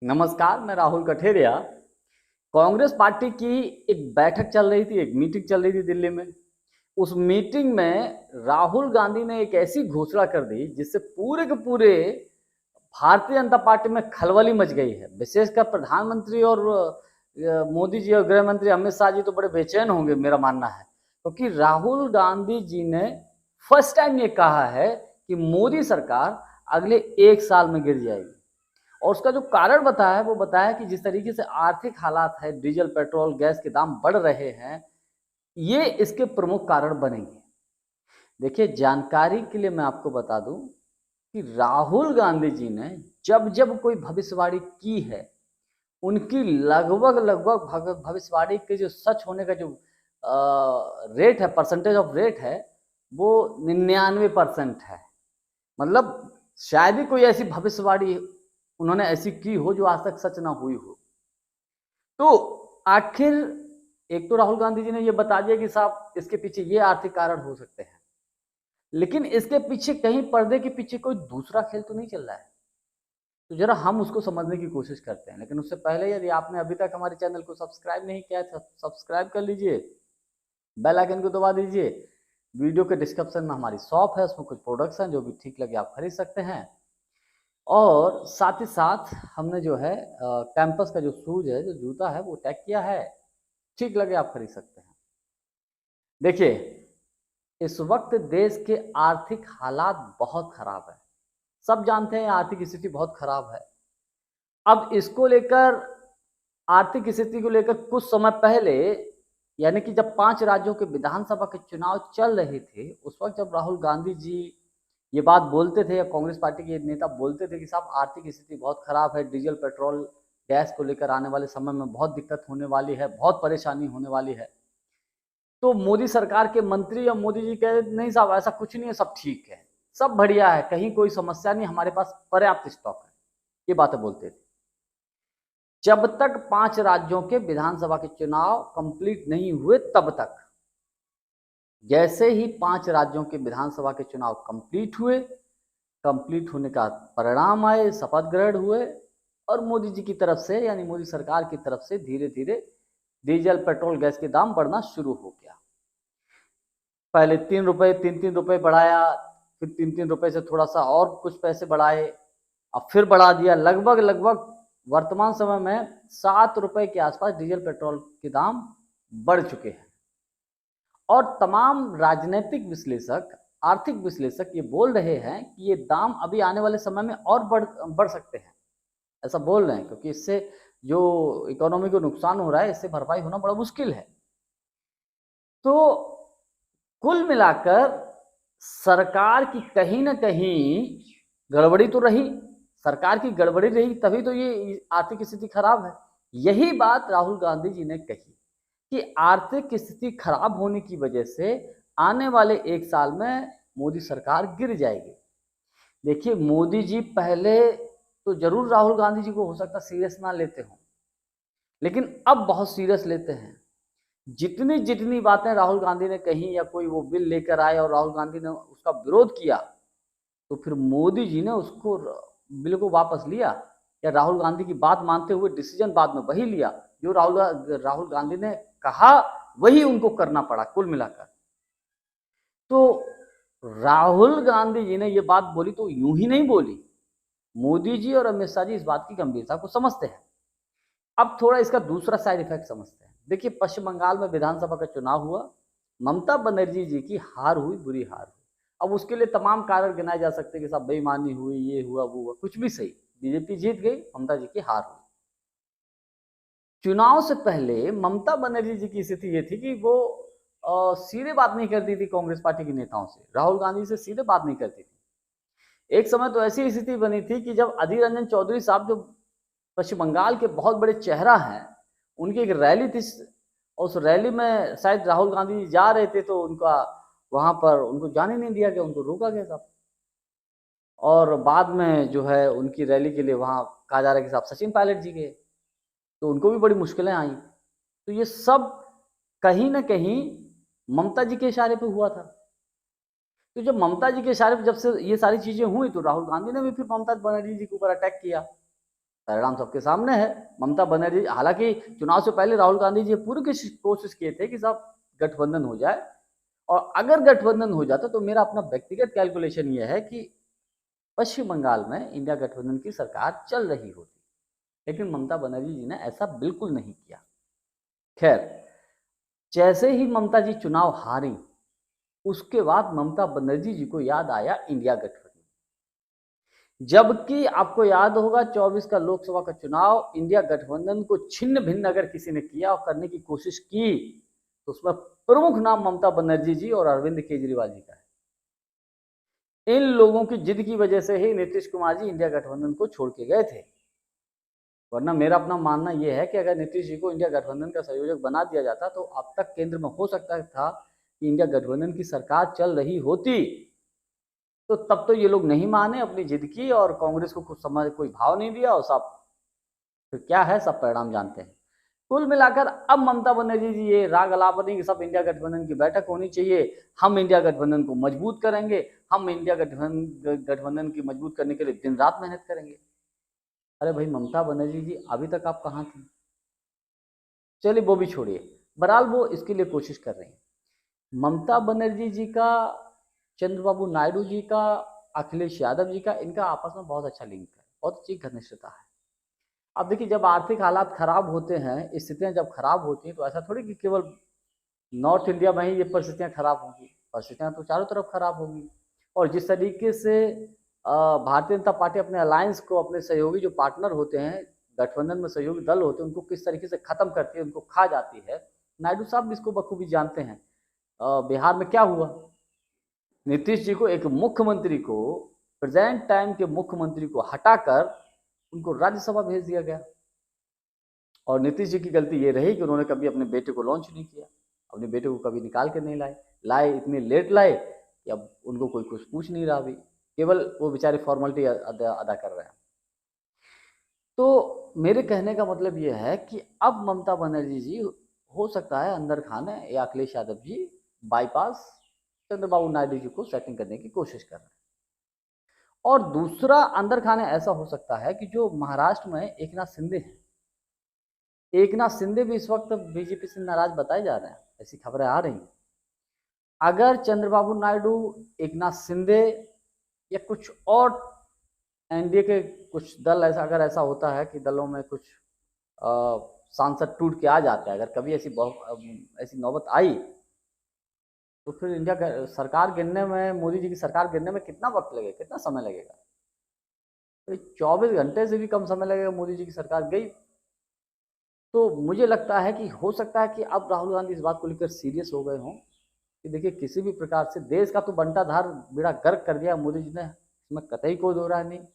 नमस्कार, मैं राहुल कठेरिया। कांग्रेस पार्टी की एक बैठक चल रही थी, एक मीटिंग चल रही थी दिल्ली में। उस मीटिंग में राहुल गांधी ने एक ऐसी घोषणा कर दी जिससे पूरे के पूरे भारतीय जनता पार्टी में खलबली मच गई है। विशेषकर प्रधानमंत्री और मोदी जी और गृह मंत्री अमित शाह जी तो बड़े बेचैन होंगे, मेरा मानना है, क्योंकि राहुल गांधी जी ने फर्स्ट टाइम ये कहा है कि मोदी सरकार अगले 1 साल में गिर जाएगी। और उसका जो कारण बताया है वो बताया कि जिस तरीके से आर्थिक हालात है, डीजल पेट्रोल गैस के दाम बढ़ रहे हैं, ये इसके प्रमुख कारण बनेंगे। देखिए, जानकारी के लिए मैं आपको बता दूं कि राहुल गांधी जी ने जब जब कोई भविष्यवाणी की है, उनकी लगभग लगभग भविष्यवाणी के जो सच होने का जो रेट है, परसेंटेज ऑफ रेट है, वो 99% है। मतलब शायद ही कोई ऐसी भविष्यवाणी उन्होंने ऐसी की हो जो आज तक सच ना हुई हो। तो आखिर एक तो राहुल गांधी जी ने ये बता दिया कि साहब इसके पीछे ये आर्थिक कारण हो सकते हैं, लेकिन इसके पीछे कहीं पर्दे के पीछे कोई दूसरा खेल तो नहीं चल रहा है। तो जरा हम उसको समझने की कोशिश करते हैं, लेकिन उससे पहले यदि आपने अभी तक हमारे चैनल को सब्सक्राइब नहीं किया है तो सब्सक्राइब कर लीजिए, बेल आइकन को दबा दीजिए। वीडियो के डिस्क्रिप्शन में हमारी शॉप है, उसमें कुछ प्रोडक्ट्स हैं, जो भी ठीक लगे आप खरीद सकते हैं। और साथ ही साथ हमने जो है कैंपस का जो शूज है, जो जूता है, वो टैग किया है, ठीक लगे आप खरीद सकते हैं। देखिए, इस वक्त देश के आर्थिक हालात बहुत खराब है। सब जानते हैं आर्थिक स्थिति बहुत खराब है। अब इसको लेकर, आर्थिक स्थिति को लेकर कुछ समय पहले, यानी कि जब 5 राज्यों के विधानसभा के चुनाव चल रहे थे, उस वक्त जब राहुल गांधी जी ये बात बोलते थे या कांग्रेस पार्टी के नेता बोलते थे कि साहब आर्थिक स्थिति बहुत खराब है, डीजल पेट्रोल गैस को लेकर आने वाले समय में बहुत दिक्कत होने वाली है, बहुत परेशानी होने वाली है, तो मोदी सरकार के मंत्री या मोदी जी कहे नहीं साहब ऐसा कुछ नहीं है, सब ठीक है, सब बढ़िया है, कहीं कोई समस्या नहीं, हमारे पास पर्याप्त स्टॉक है। ये बातें बोलते थे जब तक 5 राज्यों के विधानसभा के चुनाव कंप्लीट नहीं हुए तब तक। जैसे ही 5 राज्यों के विधानसभा के चुनाव कंप्लीट हुए, कंप्लीट होने का परिणाम आए, शपथ ग्रहण हुए, और मोदी जी की तरफ से यानी मोदी सरकार की तरफ से धीरे धीरे डीजल पेट्रोल गैस के दाम बढ़ना शुरू हो गया। पहले 3 रुपए, 3 3 रुपए बढ़ाया, फिर 3 3 रुपए से थोड़ा सा और कुछ पैसे बढ़ाए, अब फिर बढ़ा दिया। लगभग लगभग वर्तमान समय में 7 रुपए के आसपास डीजल पेट्रोल के दाम बढ़ चुके हैं। और तमाम राजनीतिक विश्लेषक, आर्थिक विश्लेषक ये बोल रहे हैं कि ये दाम अभी आने वाले समय में और बढ़ सकते हैं, ऐसा बोल रहे हैं, क्योंकि इससे जो इकोनॉमी को नुकसान हो रहा है, इससे भरपाई होना बड़ा मुश्किल है। तो कुल मिलाकर सरकार की कहीं ना कहीं गड़बड़ी तो रही, सरकार की गड़बड़ी रही, तभी तो ये आर्थिक स्थिति खराब है। यही बात राहुल गांधी जी ने कही कि आर्थिक स्थिति खराब होने की वजह से आने वाले 1 साल में मोदी सरकार गिर जाएगी। देखिए, मोदी जी पहले तो जरूर राहुल गांधी जी को हो सकता सीरियस ना लेते हो, लेकिन अब बहुत सीरियस लेते हैं। जितनी जितनी बातें राहुल गांधी ने कही, या कोई वो बिल लेकर आए और राहुल गांधी ने उसका विरोध किया, तो फिर मोदी जी ने उसको बिल को वापस लिया, या राहुल गांधी की बात मानते हुए डिसीजन बाद में वही लिया जो राहुल गांधी ने कहा, वही उनको करना पड़ा कुल मिलाकर। तो राहुल गांधी जी ने ये बात बोली तो यूं ही नहीं बोली, मोदी जी और अमित शाह जी इस बात की गंभीरता को समझते हैं। अब थोड़ा इसका दूसरा साइड इफेक्ट समझते हैं। देखिए, पश्चिम बंगाल में विधानसभा का चुनाव हुआ, ममता बनर्जी जी की हार हुई, बुरी हार हुई। अब उसके लिए तमाम कारण गिनाए जा सकते हैं कि सब बेईमानी हुई, ये हुआ, वो हुआ, कुछ भी सही, बीजेपी जीत गई, ममता जी की हार हुई। चुनाव से पहले ममता बनर्जी जी की स्थिति ये थी कि वो सीधे बात नहीं करती थी कांग्रेस पार्टी के नेताओं से, राहुल गांधी से सीधे बात नहीं करती थी। एक समय तो ऐसी स्थिति बनी थी कि जब अधीर रंजन चौधरी साहब, जो पश्चिम बंगाल के बहुत बड़े चेहरा हैं, उनकी एक रैली थी, उस रैली में शायद राहुल गांधी जा रहे थे, तो उनका वहां पर उनको जाने नहीं दिया गया, उनको रोका गया साहब। और बाद में जो है उनकी रैली के लिए वहां कहा जा रहा है कि साहब सचिन पायलट जी गए, तो उनको भी बड़ी मुश्किलें आई। तो ये सब कहीं ना कहीं ममता जी के इशारे पे हुआ था। तो जब ममता जी के इशारे पे जब से ये सारी चीजें हुई, तो राहुल गांधी ने भी फिर ममता बनर्जी जी के ऊपर अटैक किया। परिणाम सबके सामने है। ममता बनर्जी, हालांकि चुनाव से पहले राहुल गांधी जी पूरी कोशिश किए थे कि सब गठबंधन हो जाए, और अगर गठबंधन हो जाता तो मेरा अपना व्यक्तिगत कैलकुलेशन यह है कि पश्चिम बंगाल में इंडिया गठबंधन की सरकार चल रही होती। लेकिन ममता बनर्जी जी ने ऐसा बिल्कुल नहीं किया। खैर, जैसे ही ममता जी चुनाव हारी, उसके बाद ममता बनर्जी जी को याद आया इंडिया गठबंधन। जबकि आपको याद होगा 24 का लोकसभा का चुनाव इंडिया गठबंधन को छिन्न भिन्न अगर किसी ने किया और करने की कोशिश की तो उसमें प्रमुख नाम ममता बनर्जी जी और अरविंद केजरीवाल जी का है। इन लोगों की जिद की वजह से ही नीतीश कुमार जी इंडिया गठबंधन को छोड़ के गए थे। वरना मेरा अपना मानना यह है कि अगर नीतीश जी को इंडिया गठबंधन का संयोजक बना दिया जाता तो अब तक केंद्र में हो सकता था कि इंडिया गठबंधन की सरकार चल रही होती। तो तब तो ये लोग नहीं माने अपनी जिद की, और कांग्रेस को कुछ समझ कोई भाव नहीं दिया, और सब फिर क्या है सब परिणाम जानते हैं। कुल मिलाकर अब ममता बनर्जी जी ये राग अलापनी कि सब इंडिया गठबंधन की बैठक होनी चाहिए, हम इंडिया गठबंधन को मजबूत करेंगे, हम इंडिया गठबंधन की मजबूत करने के लिए दिन रात मेहनत करेंगे। अरे भाई ममता बनर्जी जी अभी तक आप कहाँ थी? चलिए वो भी छोड़िए, बहरहाल वो इसके लिए कोशिश कर रही हैं। ममता बनर्जी जी का, चंद्रबाबू नायडू जी का, अखिलेश यादव जी का, इनका आपस में बहुत अच्छा लिंक है, बहुत अच्छी घनिष्ठता है। अब देखिए, जब आर्थिक हालात खराब होते हैं, स्थितियां जब खराब होती हैं, तो ऐसा थोड़ी कि केवल नॉर्थ इंडिया में ही ये परिस्थितियां खराब होंगी, परिस्थितियां तो चारों तरफ खराब होंगी। और जिस तरीके से भारतीय जनता पार्टी अपने अलायंस को, अपने सहयोगी जो पार्टनर होते हैं, गठबंधन में सहयोगी दल होते हैं, उनको किस तरीके से खत्म करती है, उनको खा जाती है, नायडू साहब भी इसको बखूबी जानते हैं। बिहार में क्या हुआ, नीतीश जी को, एक मुख्यमंत्री को, प्रेजेंट टाइम के मुख्यमंत्री को हटाकर उनको राज्यसभा भेज दिया गया। और नीतीश जी की गलती ये रही कि उन्होंने कभी अपने बेटे को लॉन्च नहीं किया, अपने बेटे को कभी निकाल के नहीं लाए इतने लेट लाए कि अब उनको कोई कुछ पूछ नहीं रहा, भी केवल वो बेचारे फॉर्मेलिटी अदा कर रहे हैं। तो मेरे कहने का मतलब ये है कि अब ममता बनर्जी जी हो सकता है अंदर खाने, या अखिलेश यादव जी बाईपास चंद्रबाबू नायडू जी को सेटिंग करने की कोशिश कर रहे हैं। और दूसरा अंदर खाने ऐसा हो सकता है कि जो महाराष्ट्र में एकनाथ शिंदे हैं, एकनाथ शिंदे भी इस वक्त बीजेपी से नाराज बताए जा रहे हैं, ऐसी खबरें आ रही हैं। अगर चंद्रबाबू नायडू, एकनाथ शिंदे या कुछ और एनडीए के कुछ दल, ऐसा होता है कि दलों में कुछ सांसद टूट के आ जाते हैं, अगर कभी ऐसी नौबत आई तो फिर इंडिया सरकार गिरने में, मोदी जी की सरकार गिरने में कितना वक्त लगेगा, कितना समय लगेगा? तो 24 घंटे से भी कम समय लगेगा, मोदी जी की सरकार गई। तो मुझे लगता है कि हो सकता है कि अब राहुल गांधी इस बात को लेकर सीरियस हो गए हों कि देखिए, किसी भी प्रकार से देश का तो बंटाधार बेड़ा गर्क कर दिया मोदी जी ने, इसमें कतई कोई दो राय नहीं।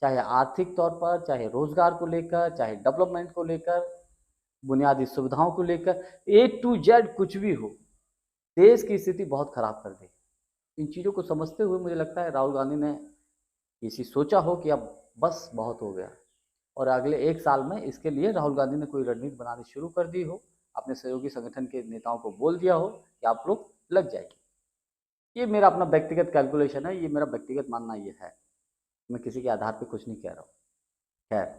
चाहे आर्थिक तौर पर, चाहे रोजगार को लेकर, चाहे डेवलपमेंट को लेकर, बुनियादी सुविधाओं को लेकर, A to Z कुछ भी हो, देश की स्थिति बहुत खराब कर दी। इन चीज़ों को समझते हुए मुझे लगता है राहुल गांधी ने इसी सोचा हो कि अब बस बहुत हो गया, और अगले 1 साल में इसके लिए राहुल गांधी ने कोई रणनीति बनानी शुरू कर दी हो, अपने सहयोगी संगठन के नेताओं को बोल दिया हो कि आप लोग लग जाइए। ये मेरा अपना व्यक्तिगत कैलकुलेशन है, ये मेरा व्यक्तिगत मानना ये है, मैं किसी के आधार पे कुछ नहीं कह रहा हूँ। खैर,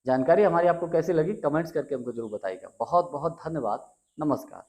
जानकारी हमारी आपको कैसी लगी कमेंट्स करके हमको जरूर बताइएगा। बहुत बहुत धन्यवाद, नमस्कार।